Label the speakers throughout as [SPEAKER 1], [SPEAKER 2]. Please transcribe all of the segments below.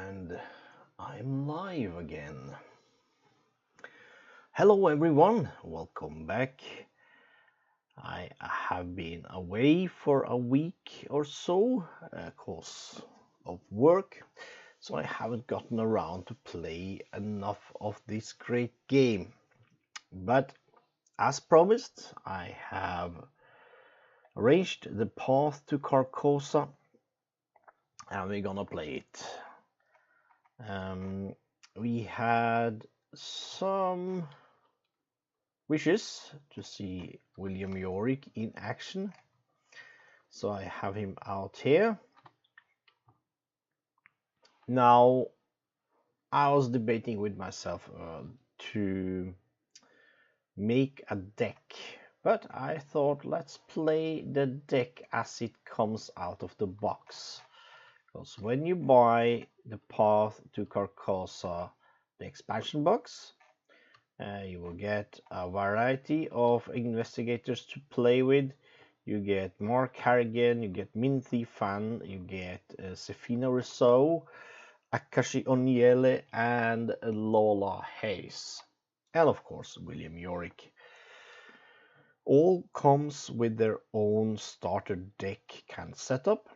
[SPEAKER 1] And I'm live again. Hello everyone, welcome back. I have been away for a week or so because of work, so I haven't gotten around to play enough of this great game. But as promised, I have arranged the path to Carcossa and we're gonna play it. We had some wishes to see William Yorick in action, so I have him out here. Now, I was debating with myself to make a deck, but I thought let's play the deck as it comes out of the box. Because when you buy the Path to Carcossa, the expansion box, you will get a variety of investigators to play with. You get Mark Harrigan, you get Minty Fan, you get Sefina Rousseau, Akashi Onyele, and Lola Hayes. And of course, William Yorick. All comes with their own starter deck can setup.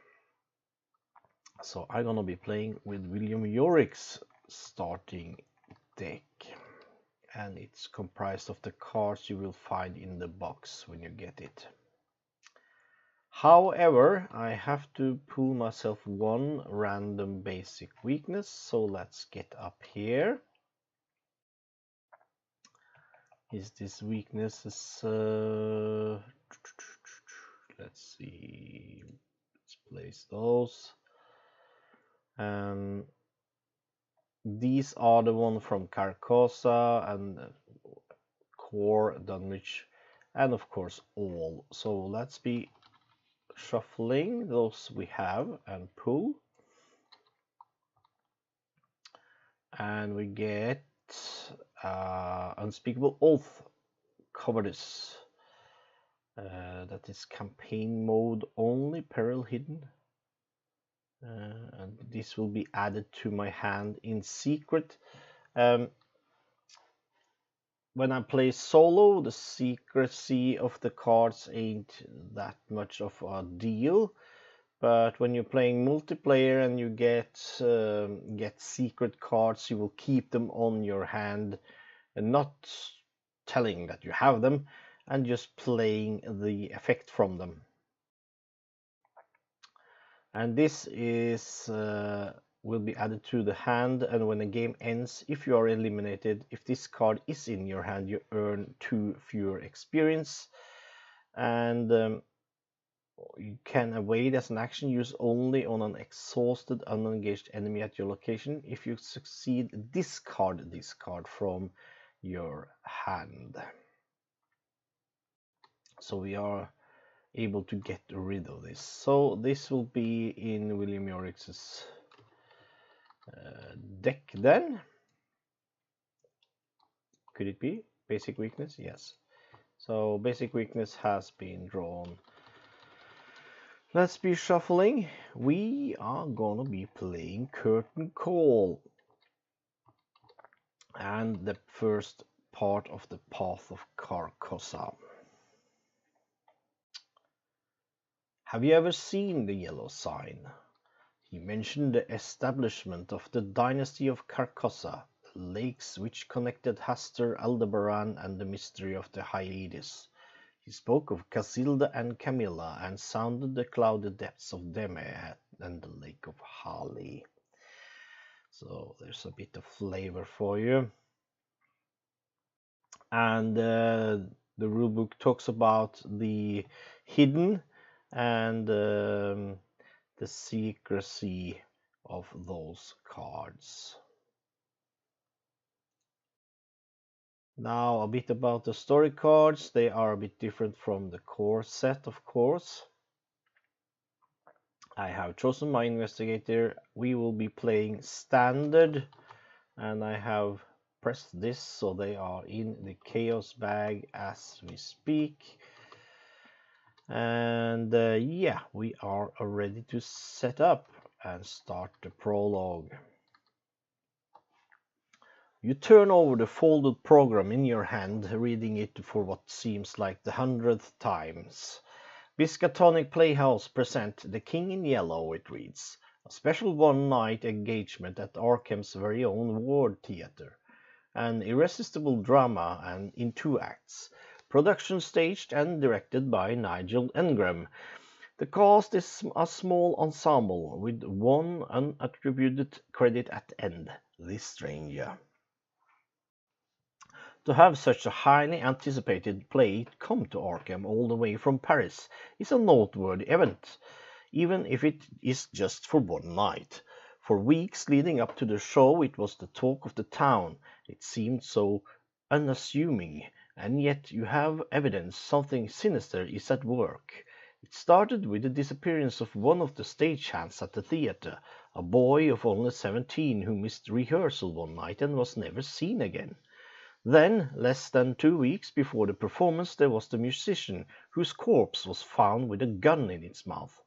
[SPEAKER 1] So I'm gonna be playing with William Yorick's starting deck, and it's comprised of the cards you will find in the box when you get it. However, I have to pull myself one random basic weakness, so let's get up here. Is this weakness let's see, let's place those. These are the one from Carcossa and Core, Dunwich, and of course all. So let's be shuffling those we have and pull. And we get Unspeakable Oath, Cowardice. That is campaign mode only, Peril Hidden. And this will be added to my hand in secret. When I play solo, the secrecy of the cards ain't that much of a deal. But when you're playing multiplayer and you get secret cards, you will keep them on your hand and not telling that you have them, and just playing the effect from them. And this is will be added to the hand, and when the game ends, if you are eliminated, if this card is in your hand, you earn 2 fewer experience. And you can evade as an action use only on an exhausted, unengaged enemy at your location. If you succeed, discard this card from your hand. So we are able to get rid of this. So this will be in William Yorick's deck then. Could it be basic weakness? Yes. So basic weakness has been drawn. Let's be shuffling. We are gonna be playing Curtain Call, and the first part of the Path of Carcossa. Have you ever seen the yellow sign? He mentioned the establishment of the dynasty of Carcossa, the lakes which connected Hastur, Aldebaran, and the mystery of the Hyades. He spoke of Casilda and Camilla, and sounded the clouded depths of Deme and the lake of Hali. So there's a bit of flavor for you. And the rulebook talks about the hidden and the secrecy of those cards. Now a bit about the story cards. They are a bit different from the core set, of course. I have chosen my investigator. We will be playing standard, and I have pressed this so they are in the chaos bag as we speak. And yeah, we are ready to set up and start the prologue. You turn over the folded program in your hand, reading it for what seems like the 100th times. Biscatonic Playhouse present The King in Yellow, it reads. A special one-night engagement at Arkham's very own Ward Theatre. An irresistible drama and in 2 acts. Production staged and directed by Nigel Engram. The cast is a small ensemble with 1 unattributed credit at the end, The Stranger. To have such a highly anticipated play come to Arkham all the way from Paris is a noteworthy event, even if it is just for 1 night. For weeks leading up to the show it was the talk of the town. It seemed so unassuming, and yet you have evidence something sinister is at work. It started with the disappearance of one of the stagehands at the theatre, a boy of only 17 who missed rehearsal one night and was never seen again. Then, less than 2 weeks before the performance, there was the musician whose corpse was found with a gun in its mouth.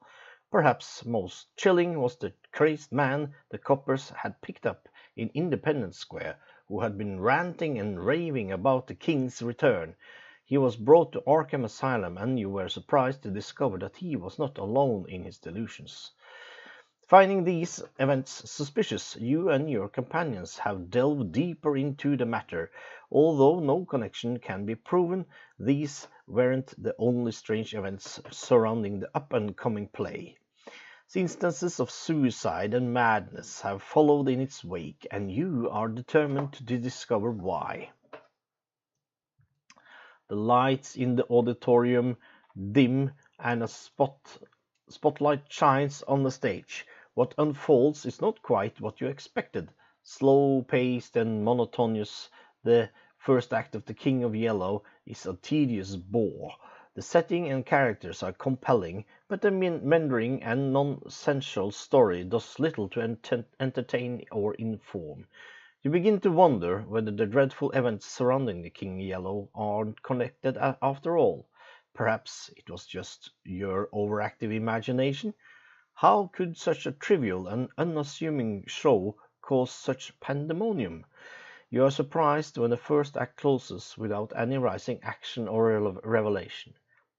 [SPEAKER 1] Perhaps most chilling was the crazed man the coppers had picked up in Independence Square, who had been ranting and raving about the king's return. He was brought to Arkham Asylum, and you were surprised to discover that he was not alone in his delusions. Finding these events suspicious, you and your companions have delved deeper into the matter. Although no connection can be proven, these weren't the only strange events surrounding the up-and-coming play. Instances of suicide and madness have followed in its wake, and you are determined to discover why. The lights in the auditorium dim, and a spotlight shines on the stage. What unfolds is not quite what you expected. Slow-paced and monotonous, the first act of The King of Yellow is a tedious bore. The setting and characters are compelling, but the meandering and nonsensical story does little to entertain or inform. You begin to wonder whether the dreadful events surrounding the King Yellow aren't connected after all. Perhaps it was just your overactive imagination. How could such a trivial and unassuming show cause such pandemonium? You are surprised when the first act closes without any rising action or revelation.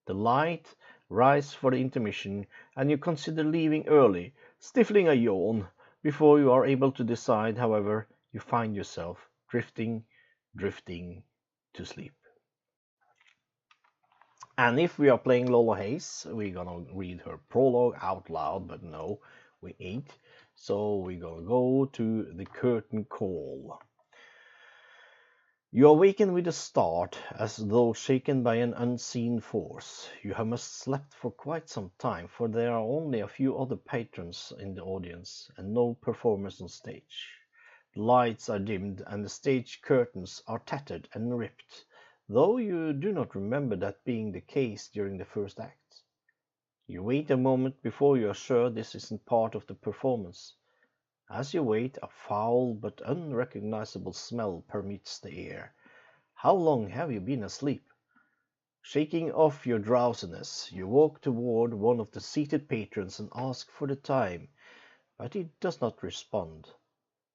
[SPEAKER 1] The light rise for the intermission, and you consider leaving early, stifling a yawn. Before you are able to decide, however, you find yourself drifting to sleep. And if we are playing Lola Hayes, we're gonna read her prologue out loud, but no, we ain't. So we're gonna go to the curtain call. You awaken with a start, as though shaken by an unseen force. You have must slept for quite some time, for there are only a few other patrons in the audience, and no performers on stage. The lights are dimmed, and the stage curtains are tattered and ripped, though you do not remember that being the case during the first act. You wait a moment before you are sure this isn't part of the performance. As you wait, a foul but unrecognizable smell permeates the air. How long have you been asleep? Shaking off your drowsiness, you walk toward one of the seated patrons and ask for the time, but he does not respond.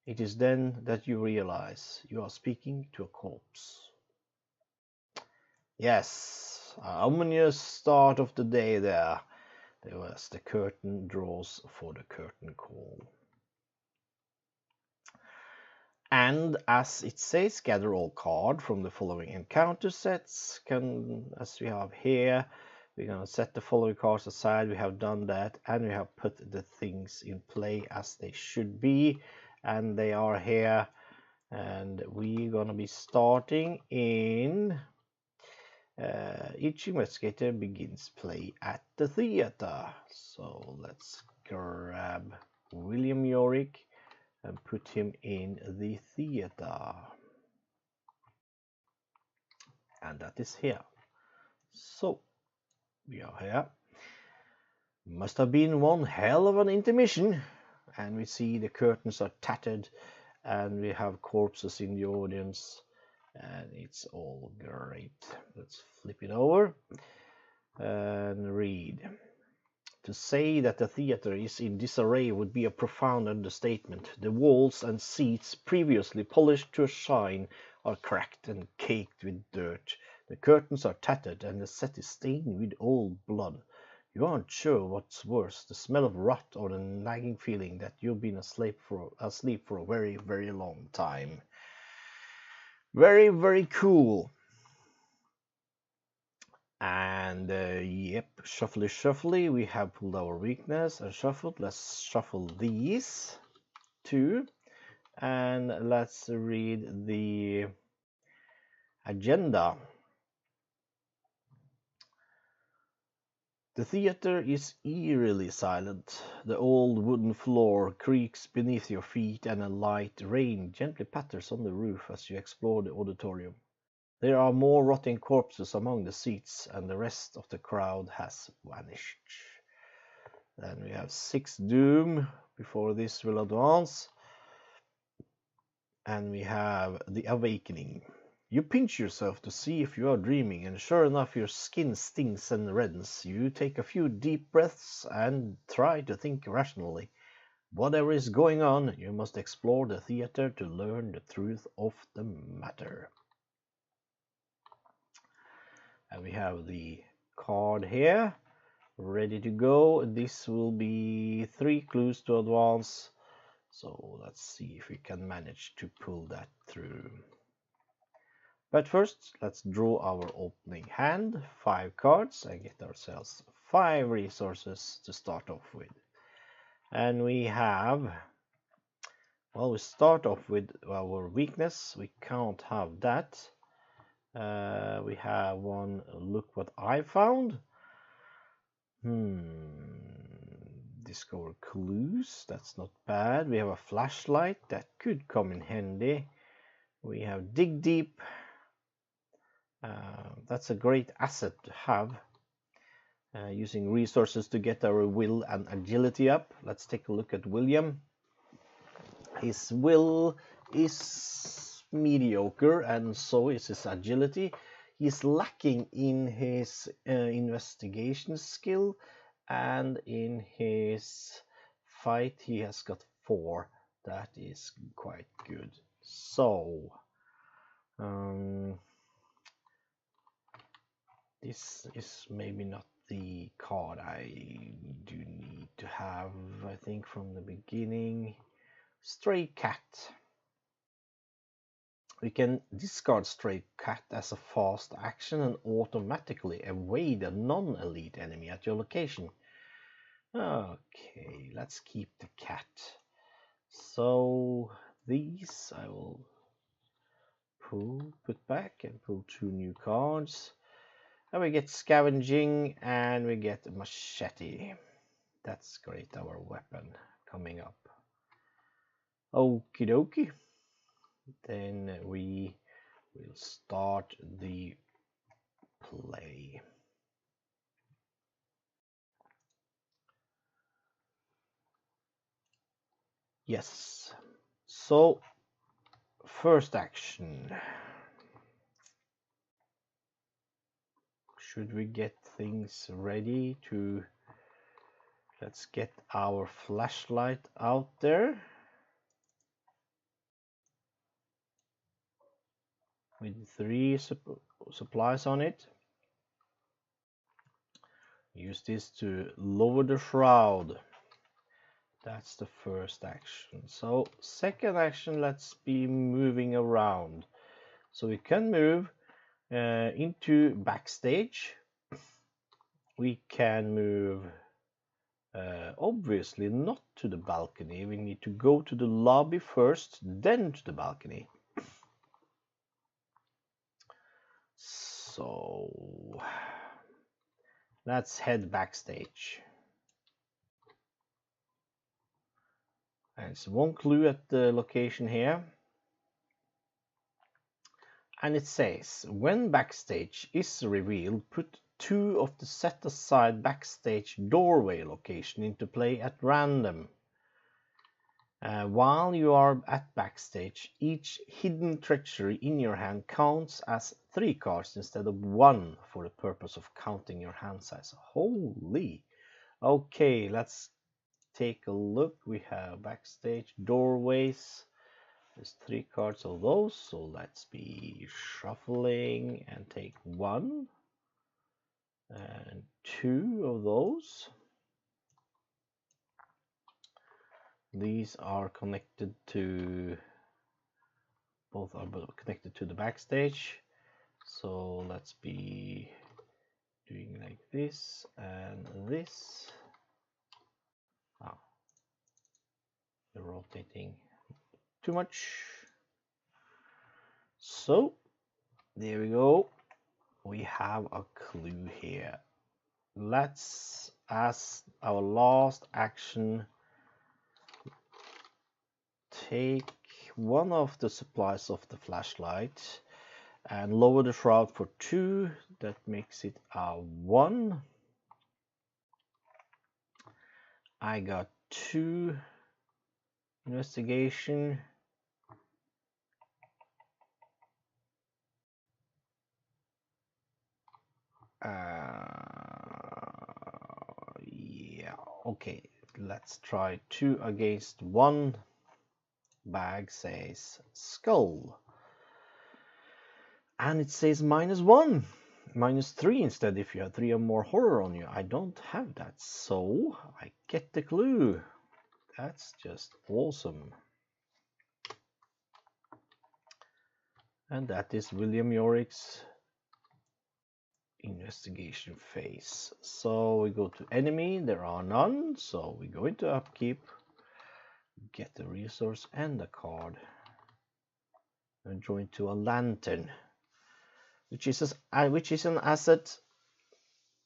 [SPEAKER 1] It is then that you realize you are speaking to a corpse. Yes, an ominous start of the day there. There was the curtain draws for the curtain call. And as it says, gather all cards from the following encounter sets. As we have here, we're going to set the following cards aside. We have done that, and we have put the things in play as they should be. And they are here. And we're going to be starting in... each investigator begins play at the theater. So let's grab William Yorick and put him in the theater. And that is here. So, we are here. Must have been one hell of an intermission. And we see the curtains are tattered, and we have corpses in the audience, and it's all great. Let's flip it over and read. To say that the theater is in disarray would be a profound understatement. The walls and seats, previously polished to a shine, are cracked and caked with dirt. The curtains are tattered, and the set is stained with old blood. You aren't sure what's worse, the smell of rot or the nagging feeling that you've been asleep for a very, very long time. Very, very cool. And yep, shuffly, we have pulled our weakness and shuffled. Let's shuffle these two, and let's read the agenda. The theater is eerily silent. The old wooden floor creaks beneath your feet, and a light rain gently patters on the roof as you explore the auditorium. There are more rotting corpses among the seats, and the rest of the crowd has vanished. Then we have 6 Doom before this will advance. And we have the Awakening. You pinch yourself to see if you are dreaming, and sure enough your skin stings and reddens. You take a few deep breaths and try to think rationally. Whatever is going on, you must explore the theater to learn the truth of the matter. And we have the card here, ready to go. This will be 3 clues to advance. So let's see if we can manage to pull that through. But first, let's draw our opening hand, 5 cards, and get ourselves 5 resources to start off with. And we have, well, we start off with our weakness. We can't have that. We have one, look what I found. Discover clues, that's not bad. We have a flashlight, that could come in handy. We have dig deep. That's a great asset to have. Using resources to get our will and agility up. Let's take a look at William. His will is mediocre, and so is his agility. He's lacking in his investigation skill, and in his fight he has got 4. That is quite good. So this is maybe not the card I do need to have, I think, from the beginning. Stray Cat. We can discard Stray Cat as a fast action and automatically evade a non-elite enemy at your location. Okay, let's keep the cat. So these I will put back and pull 2 new cards. And we get Scavenging and we get Machete. That's great, our weapon coming up. Okie dokie. Then we will start the play. Yes. So, first action. Should we get things ready to... Let's get our flashlight out there. With 3 supplies on it. Use this to lower the shroud. That's the first action. So second action, let's be moving around. So we can move into backstage. We can move obviously not to the balcony. We need to go to the lobby first, then to the balcony. So let's head backstage. And it's 1 clue at the location here. And it says, when backstage is revealed, put 2 of the set aside backstage doorway location into play at random. While you are at backstage, each hidden treachery in your hand counts as 3 cards instead of 1 for the purpose of counting your hand size. Holy! Okay, let's take a look. We have backstage, doorways. There's 3 cards of those, so let's be shuffling and take 1 and 2 of those. These are connected to, both are connected to the backstage. So let's be doing like this and this. Oh, they're rotating too much. So there we go. We have a clue here. Let's, as our last action, take one of the supplies of the flashlight and lower the shroud for 2. That makes it a 1. I got 2 investigation. Yeah, okay, let's try 2 against 1. Bag says skull. And it says -1. -3 instead if you have 3 or more horror on you. I don't have that, so I get the clue. That's just awesome. And that is William Yorick's investigation phase. So we go to enemy, there are none, so we go into upkeep, get the resource and the card, and join to a lantern, which is an asset.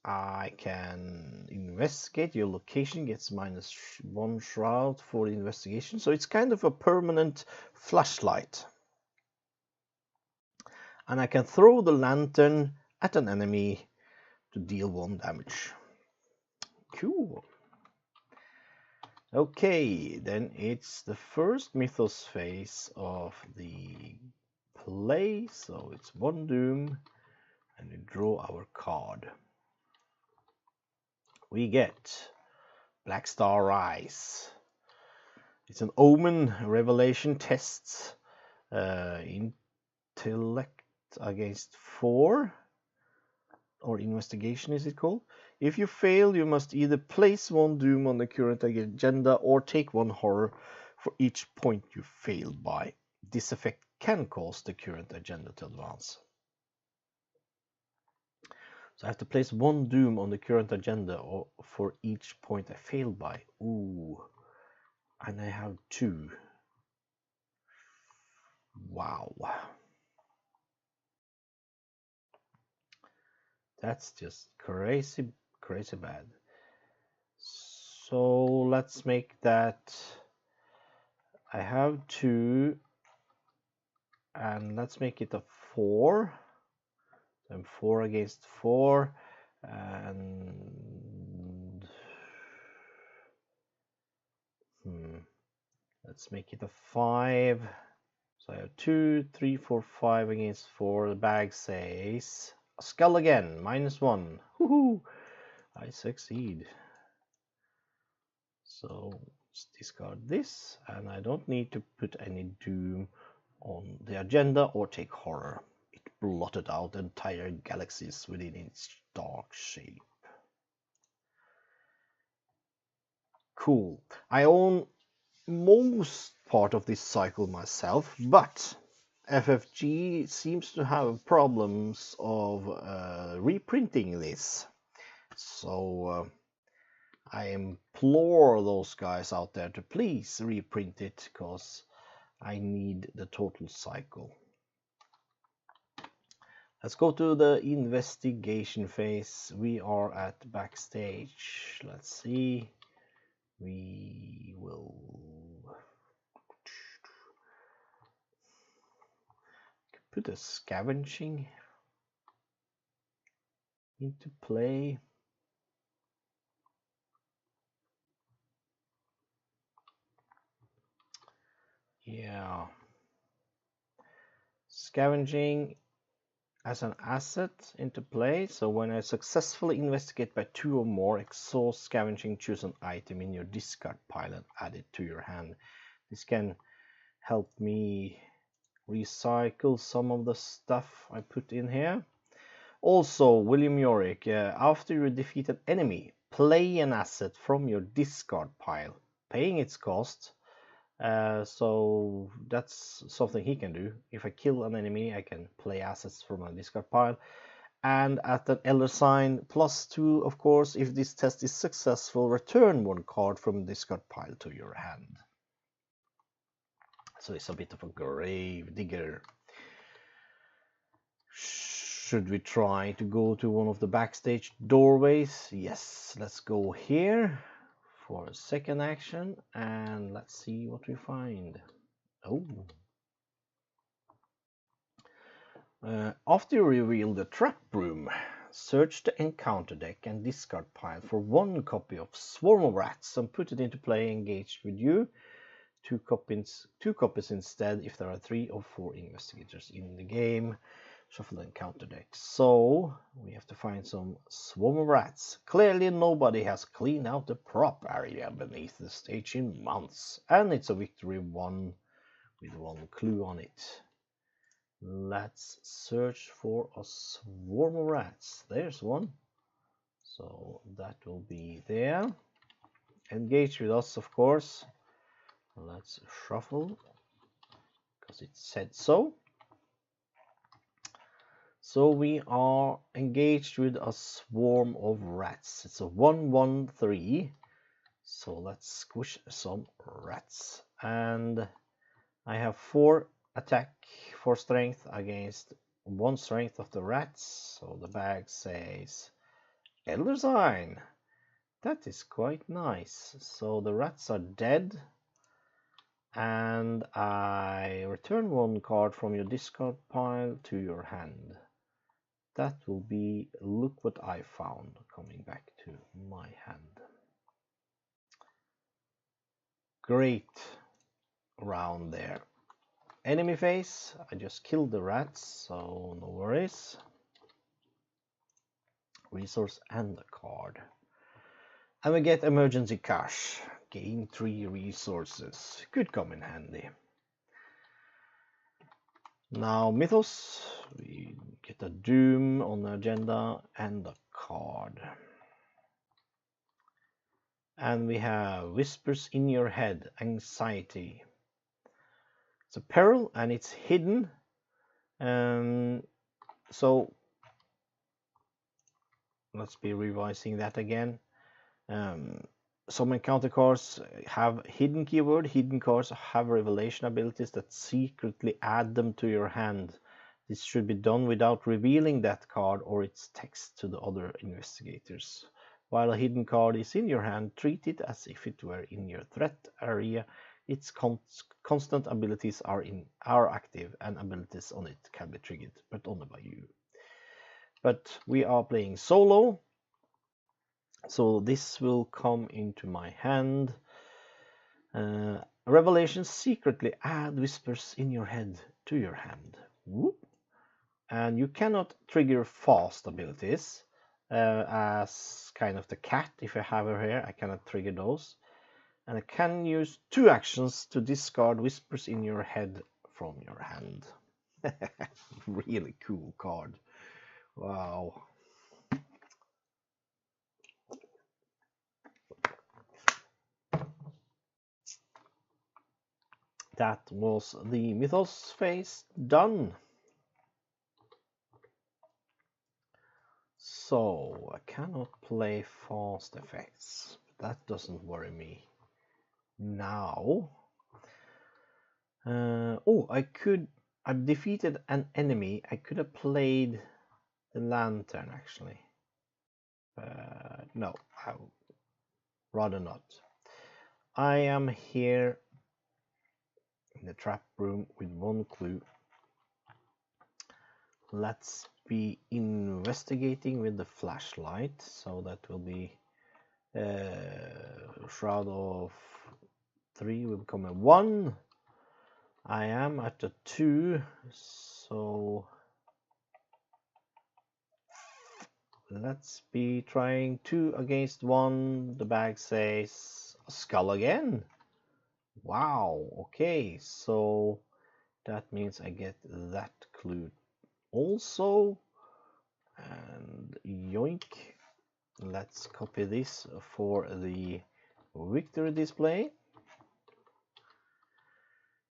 [SPEAKER 1] I can investigate. Your location gets -1 shroud for the investigation, so it's kind of a permanent flashlight. And I can throw the lantern at an enemy to deal 1 damage. Cool. Okay, then it's the first Mythos phase of the play, so it's 1 doom, and we draw our card. We get Black Star Rise. It's an omen revelation tests intellect against 4, or investigation is it called. If you fail, you must either place 1 doom on the current agenda or take 1 horror for each point you failed by. This effect can cause the current agenda to advance. So I have to place 1 doom on the current agenda or for each point I failed by. Ooh, and I have 2. Wow. That's just crazy bad. So let's make that, I have 2, and let's make it a 4. I'm 4 against 4, and let's make it a 5. So I have 2, 3, 4, 5 against 4. The bag says a skull again, -1. Woohoo! I succeed. So let's discard this, and I don't need to put any doom on the agenda or take horror. It blotted out entire galaxies within its dark shape. Cool. I own most part of this cycle myself, but FFG seems to have problems of reprinting this. So I implore those guys out there to please reprint it, because I need the total cycle. Let's go to the investigation phase. We are at backstage. Let's see. We will put a scavenging into play. Yeah. Scavenging. as an asset into play. So when I successfully investigate by 2 or more, exhaust scavenging, choose an item in your discard pile and add it to your hand. This can help me recycle some of the stuff I put in here. Also, William Yorick, after you defeat an enemy, play an asset from your discard pile, paying its cost. So that's something he can do. If I kill an enemy, I can play assets from my discard pile. And at the elder sign, +2, of course, if this test is successful, return 1 card from the discard pile to your hand. So it's a bit of a grave digger. Should we try to go to one of the backstage doorways? Yes, let's go here for a second action and let's see what we find. Oh. After you reveal the trap room, search the encounter deck and discard pile for 1 copy of Swarm of Rats and put it into play engaged with you. 2 copies instead if there are 3 or 4 investigators in the game. Shuffle the encounter deck. So we have to find some Swarm of Rats. Clearly nobody has cleaned out the prop area beneath the stage in months, and it's a victory won with 1 clue on it. Let's search for a Swarm of Rats. There's one, so that will be there. Engage with us, of course. Let's shuffle because it said so. So we are engaged with a Swarm of Rats. It's a 1/1/3. So let's squish some rats. And I have 4 attack, 4 strength against 1 strength of the rats. So the bag says Elder Sign. That is quite nice. So the rats are dead. And I return 1 card from your discard pile to your hand. That will be Look What I Found coming back to my hand. Great round there. Enemy phase, I just killed the rats, so no worries. Resource and a card. And we get emergency cash. Gain 3 resources. Could come in handy. Now Mythos, we get a Doom on the agenda and a card. And we have Whispers in Your Head, Anxiety. It's a peril and it's hidden. So let's be revising that again. Some encounter cards have hidden keyword. Hidden cards have revelation abilities that secretly add them to your hand. This should be done without revealing that card or its text to the other investigators. While a hidden card is in your hand, treat it as if it were in your threat area. Its constant abilities are active and abilities on it can be triggered, but only by you. But we are playing solo. So this will come into my hand. Revelations secretly add Whispers in Your Head to your hand. Whoop. And you cannot trigger fast abilities as kind of the cat. If I have her here, I cannot trigger those. And I can use 2 actions to discard Whispers in Your Head from your hand. Really cool card. Wow. That was the Mythos phase done. So I cannot play fast effects. That doesn't worry me now. I've defeated an enemy. I could have played the lantern actually. No, I would rather not. I am here in the trap room with 1 clue. Let's be investigating with the flashlight. So that will be Shroud of 3 will become a 1. I am at a 2, so let's be trying 2 against 1. The bag says a skull again. Wow, okay, so that means I get that clue also. And yoink. Let's copy this for the victory display.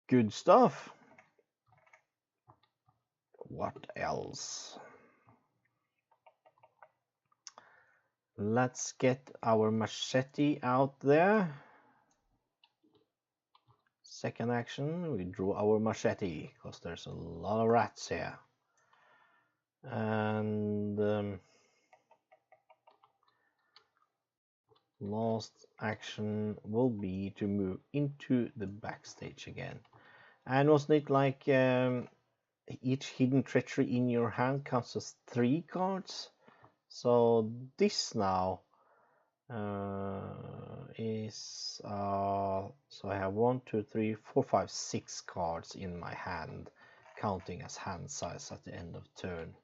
[SPEAKER 1] Good stuff. What else? Let's get our machete out there. Second action, we draw our machete because there's a lot of rats here. And last action will be to move into the backstage again. And wasn't it like each hidden treachery in your hand counts as 3 cards? So this now is so I have 1, 2, 3, 4, 5, 6 cards in my hand, counting as hand size at the end of turn.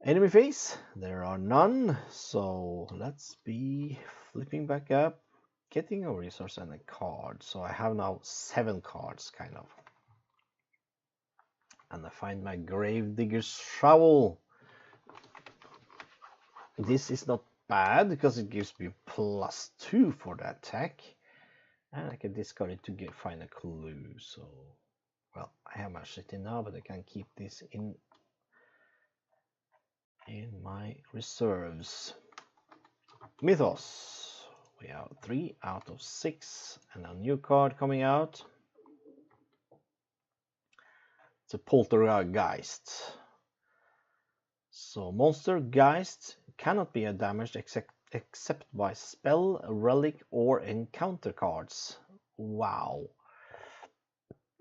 [SPEAKER 1] Enemy phase, there are none, so let's be flipping back up, getting a resource and a card. So I have now 7 cards, kind of. And I find my Gravedigger's Shovel. This is not bad because it gives me +2 for the attack. And I can discard it to find a clue. So, well, I have my shitty now, but I can keep this in my reserves. Mythos. We have 3 out of 6, and a new card coming out. It's a Poltergeist. So monster geist cannot be damaged except by spell, relic, or encounter cards. Wow.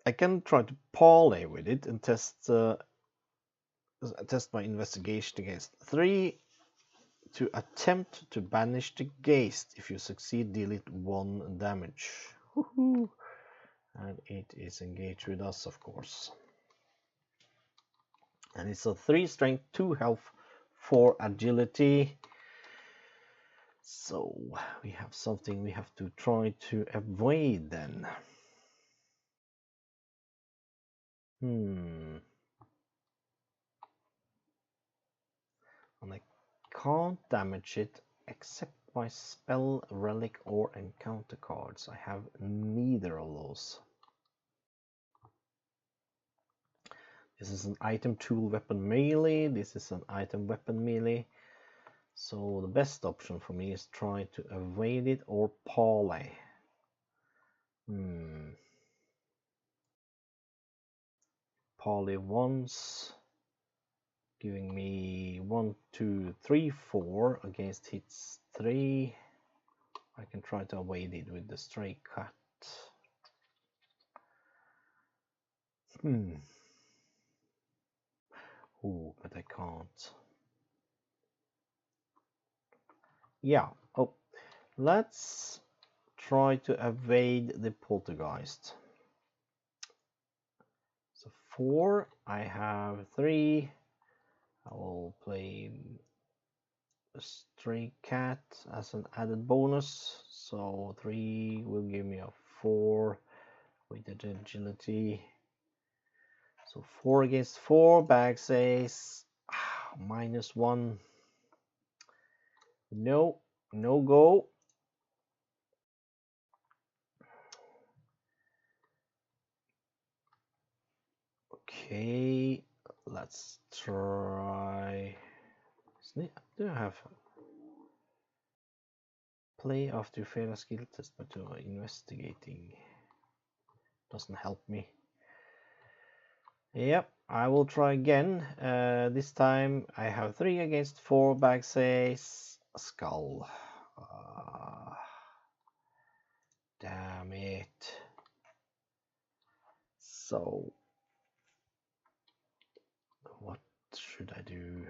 [SPEAKER 1] I can try to parlay with it and test my investigation against 3 to attempt to banish the geist. If you succeed, deal it 1 damage. Woohoo! And it is engaged with us, of course. And it's a 3 strength, 2 health, 4 agility. So we have something we have to try to avoid then. And I can't damage it except by spell, relic, or encounter cards. I have neither of those. This is an item, tool, weapon, melee. This is an item, weapon, melee. So the best option for me is try to evade it or parlay. Parlay once, giving me 1, 2, 3, 4 against hits 3. I can try to evade it with the stray cut. Oh, but I can't. Yeah. Oh, let's try to evade the poltergeist. So 4. I have 3. I will play a stray cat as an added bonus. So 3 will give me a 4 with the agility. So 4 against 4. Bag says -1. No, no go. Okay, let's try. Do I have play after you fail a skill test, but investigating doesn't help me. Yep, I will try again. This time I have 3 against 4. Bag says a skull. Damn it. So what should I do?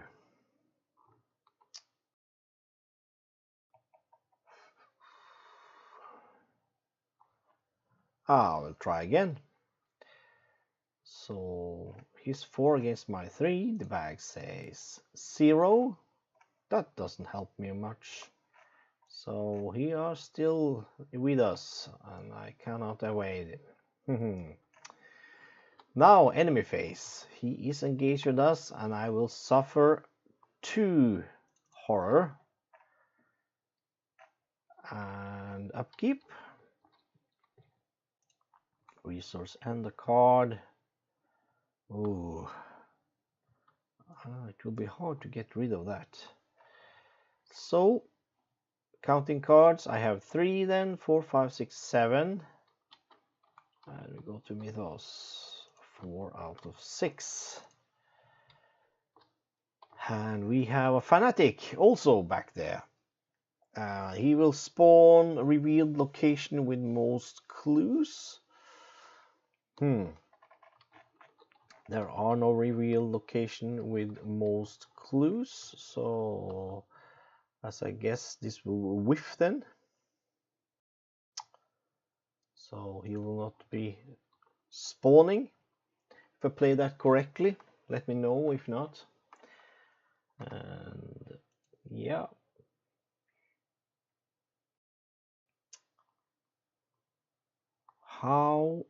[SPEAKER 1] I will try again. So is 4 against my 3. The bag says 0. That doesn't help me much. So he are still with us, and I cannot evade him. Now, enemy phase. He is engaged with us, and I will suffer 2 horror. And upkeep. Resource and the card. Ooh. It will be hard to get rid of that. So, counting cards, I have 3 then, 4, 5, 6, 7. And we go to Mythos, 4 out of 6. And we have a Fanatic also back there. He will spawn revealed location with most clues. There are no revealed location with most clues, so as I guess this will whiff then. So he will not be spawning. If I play that correctly, let me know if not. And yeah. How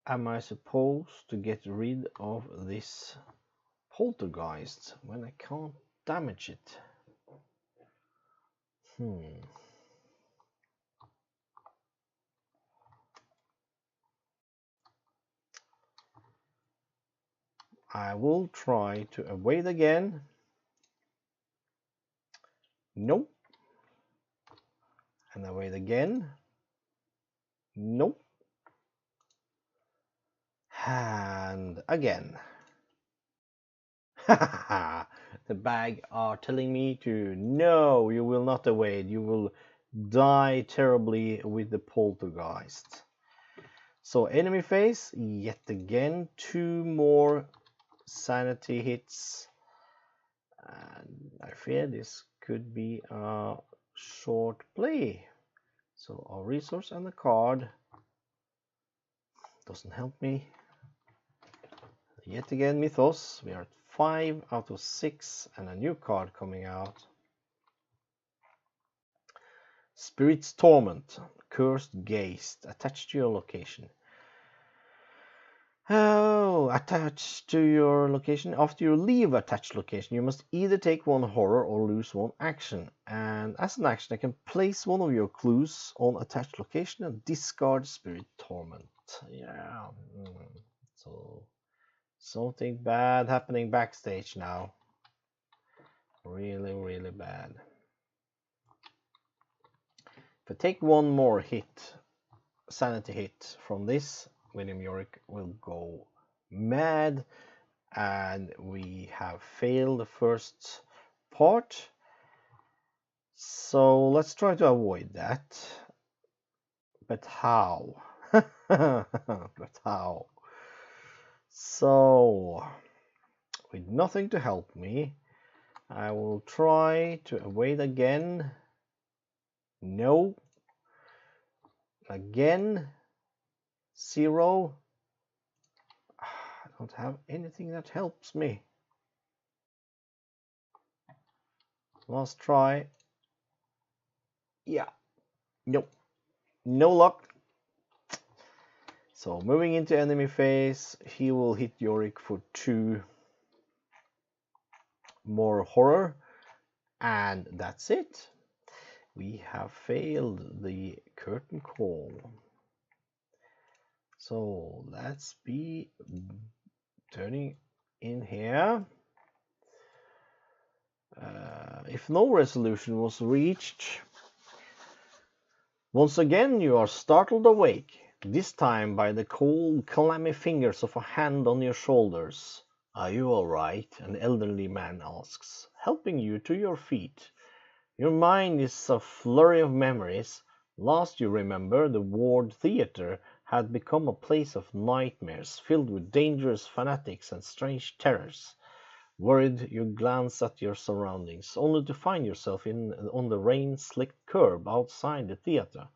[SPEAKER 1] am I supposed to get rid of this poltergeist when I can't damage it? I will try to evade again. Nope. And evade again. Nope. And again. The bag are telling me to no, you will not evade. You will die terribly with the poltergeist. So enemy phase, yet again 2 more sanity hits. And I fear this could be a short play. So our resource and the card doesn't help me. Yet again Mythos, we are at 5 out of 6 and a new card coming out. Spirit's Torment, Cursed Gaze, attached to your location. Oh, attached to your location. After you leave attached location, you must either take 1 horror or lose 1 action. And as an action, I can place 1 of your clues on attached location and discard Spirit Torment. Yeah. So something bad happening backstage now. Really, really bad. If I take 1 more hit, sanity hit from this, William Yorick will go mad, and we have failed the first part. So let's try to avoid that. But how? But how? So, with nothing to help me, I will try to evade again. No. Again. 0. I don't have anything that helps me. Last try. Yeah. Nope. No luck. So moving into enemy phase, he will hit Yorick for 2 more horror. And that's it. We have failed the curtain call. So let's be turning in here. If no resolution was reached, once again you are startled awake, this time by the cold, clammy fingers of a hand on your shoulders. Are you all right? An elderly man asks, helping you to your feet. Your mind is a flurry of memories. Last you remember, the Ward Theatre had become a place of nightmares filled with dangerous fanatics and strange terrors. Worried, you glance at your surroundings, only to find yourself on the rain-slicked curb outside the theatre.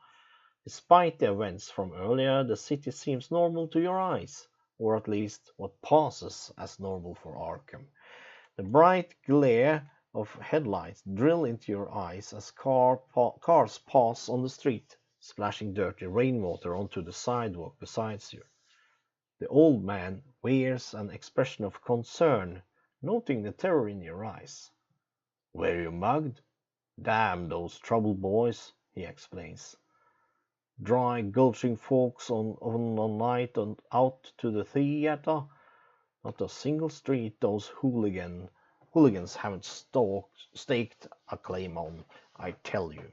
[SPEAKER 1] Despite the events from earlier, the city seems normal to your eyes. or at least what passes as normal for Arkham. The bright glare of headlights drill into your eyes as cars pass on the street, splashing dirty rainwater onto the sidewalk beside you. The old man wears an expression of concern, noting the terror in your eyes. "Were you mugged? Damn those trouble boys," he explains. "Dry gulching folks on night and out to the theater. Not a single street those hooligans haven't staked a claim on, I tell you."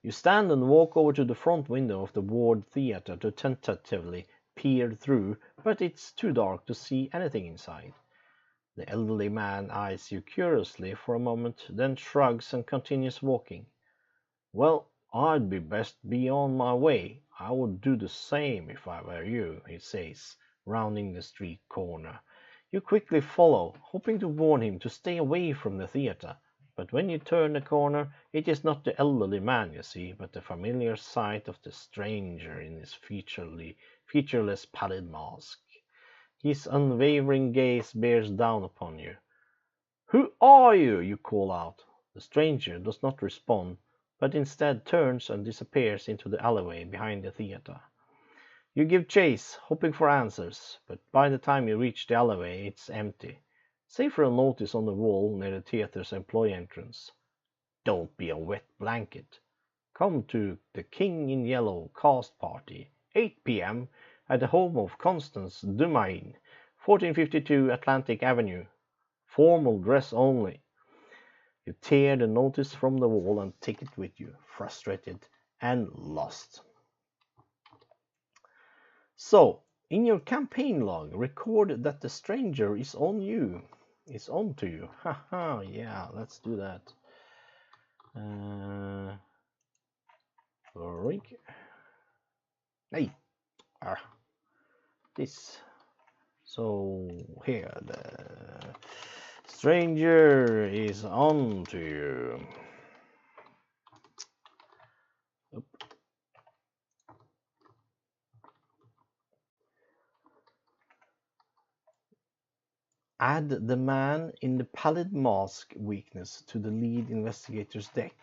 [SPEAKER 1] You stand and walk over to the front window of the Ward Theater to tentatively peer through, but it's too dark to see anything inside. The elderly man eyes you curiously for a moment, then shrugs and continues walking. "Well, I'd best be on my way. I would do the same if I were you," he says, rounding the street corner. You quickly follow, hoping to warn him to stay away from the theater. But when you turn the corner, it is not the elderly man you see, but the familiar sight of the stranger in his featureless pallid mask. His unwavering gaze bears down upon you. "Who are you?" you call out. The stranger does not respond, but instead turns and disappears into the alleyway behind the theater. You give chase, hoping for answers, but by the time you reach the alleyway, it's empty, save for a notice on the wall near the theater's employee entrance. "Don't be a wet blanket. Come to the King in Yellow cast party, 8 p.m. at the home of Constance Dumain, 1452 Atlantic Avenue. Formal dress only." You tear the notice from the wall and take it with you, frustrated and lost. So, in your campaign log, record that the stranger is on to you. Haha, yeah, let's do that. Rick. Hey, this. So here, the stranger is on to you. Oop. Add the man in the pallid mask weakness to the lead investigator's deck.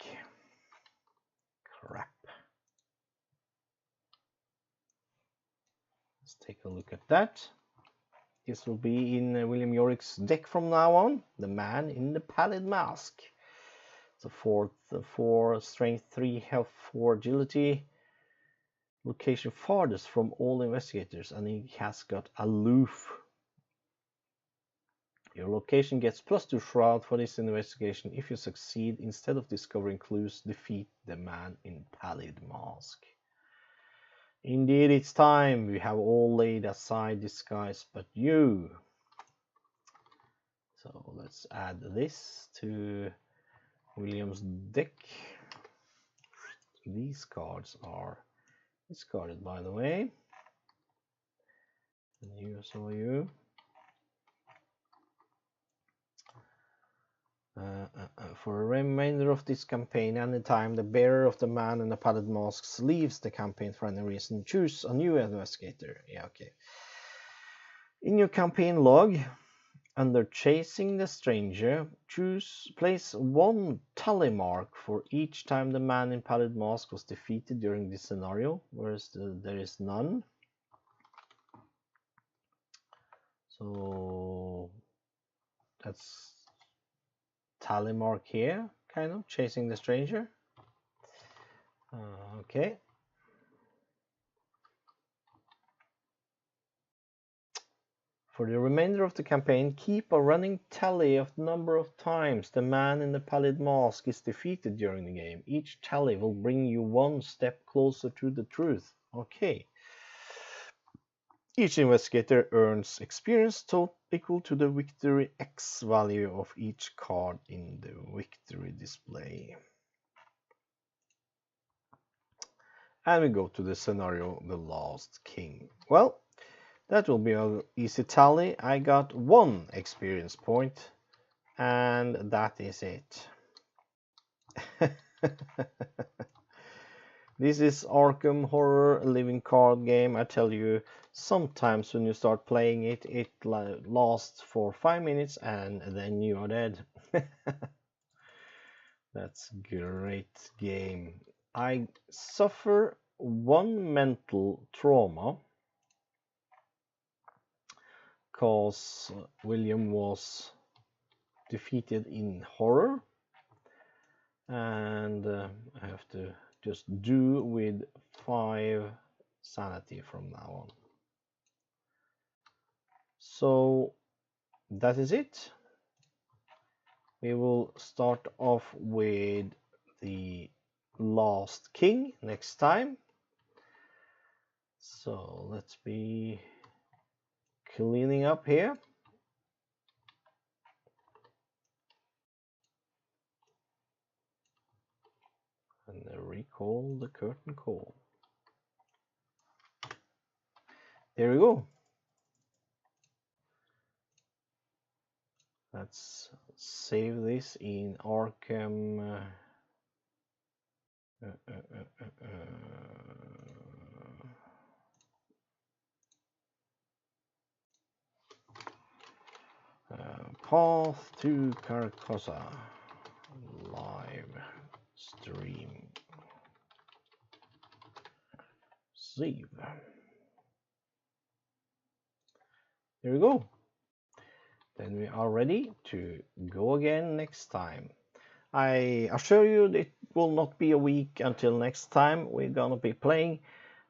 [SPEAKER 1] Crap. Let's take a look at that. This will be in William Yorick's deck from now on. The man in the pallid mask. So 4, strength 3, health 4, agility. Location farthest from all investigators, and he has got aloof. Your location gets +2 shroud for this investigation. If you succeed, instead of discovering clues, defeat the man in pallid mask. Indeed, it's time. We have all laid aside disguise but you. So let's add this to William's deck. These cards are discarded, by the way. And here's all you. For the remainder of this campaign, anytime the bearer of the man in the pallid masks leaves the campaign for any reason, choose a new investigator. Yeah, okay. In your campaign log, under Chasing the Stranger, place 1 tally mark for each time the man in pallid mask was defeated during this scenario, whereas there is none. So that's tally mark here, kind of Chasing the Stranger. Okay. For the remainder of the campaign, keep a running tally of the number of times the man in the pallid mask is defeated during the game. Each tally will bring you 1 step closer to the truth. Okay. Each investigator earns experience equal to the victory X value of each card in the victory display. And we go to the scenario, The Last King. Well, that will be an easy tally. I got 1 experience point, and that is it. This is Arkham Horror, a living card game. I tell you, sometimes when you start playing it, it lasts for 5 minutes and then you are dead. That's great game. I suffer one mental trauma because William was defeated in horror, and I have to just do with 5 sanity from now on. So that is it. We will start off with the last king next time. So let's be cleaning up here. And recall the curtain call. There we go. Let's save this in Arkham. Path to Carcossa. Live stream. Save. There we go. Then we are ready to go again next time. I assure you it will not be a week until next time we're gonna be playing.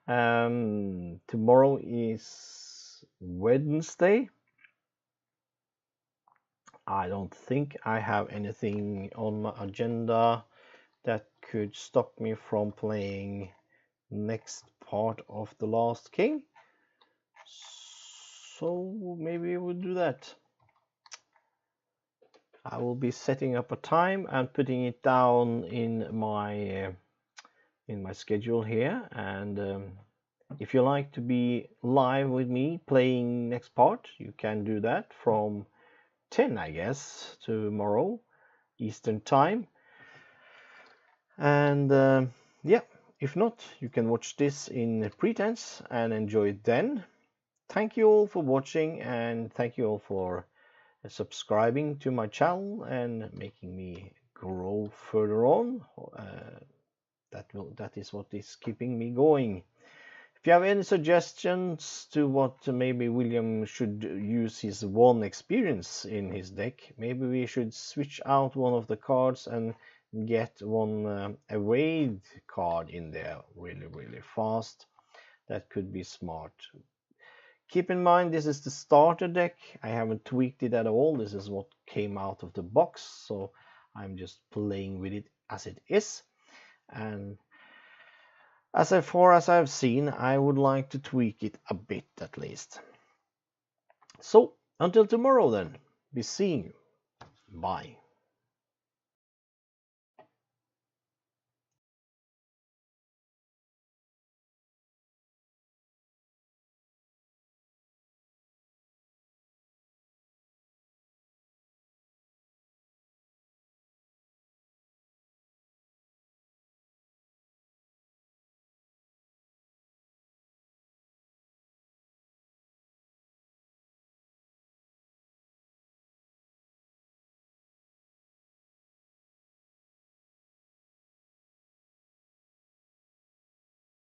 [SPEAKER 1] Tomorrow is Wednesday. I don't think I have anything on my agenda that could stop me from playing next part of The Last King. So maybe we'll do that. I will be setting up a time and putting it down in my schedule here, and if you like to be live with me playing next part, you can do that from 10, I guess, tomorrow Eastern time. And yeah, if not, you can watch this in pretense and enjoy it then. Thank you all for watching, and thank you all for subscribing to my channel and making me grow further on. That is what is keeping me going. If you have any suggestions to what maybe William should use his one experience in his deck, maybe we should switch out one of the cards and get one evade card in there really fast. That could be smart. Keep in mind, this is the starter deck. I haven't tweaked it at all. This is what came out of the box, so I'm just playing with it as it is. And as far as I've seen, I would like to tweak it a bit at least. So until tomorrow then, be seeing you. Bye.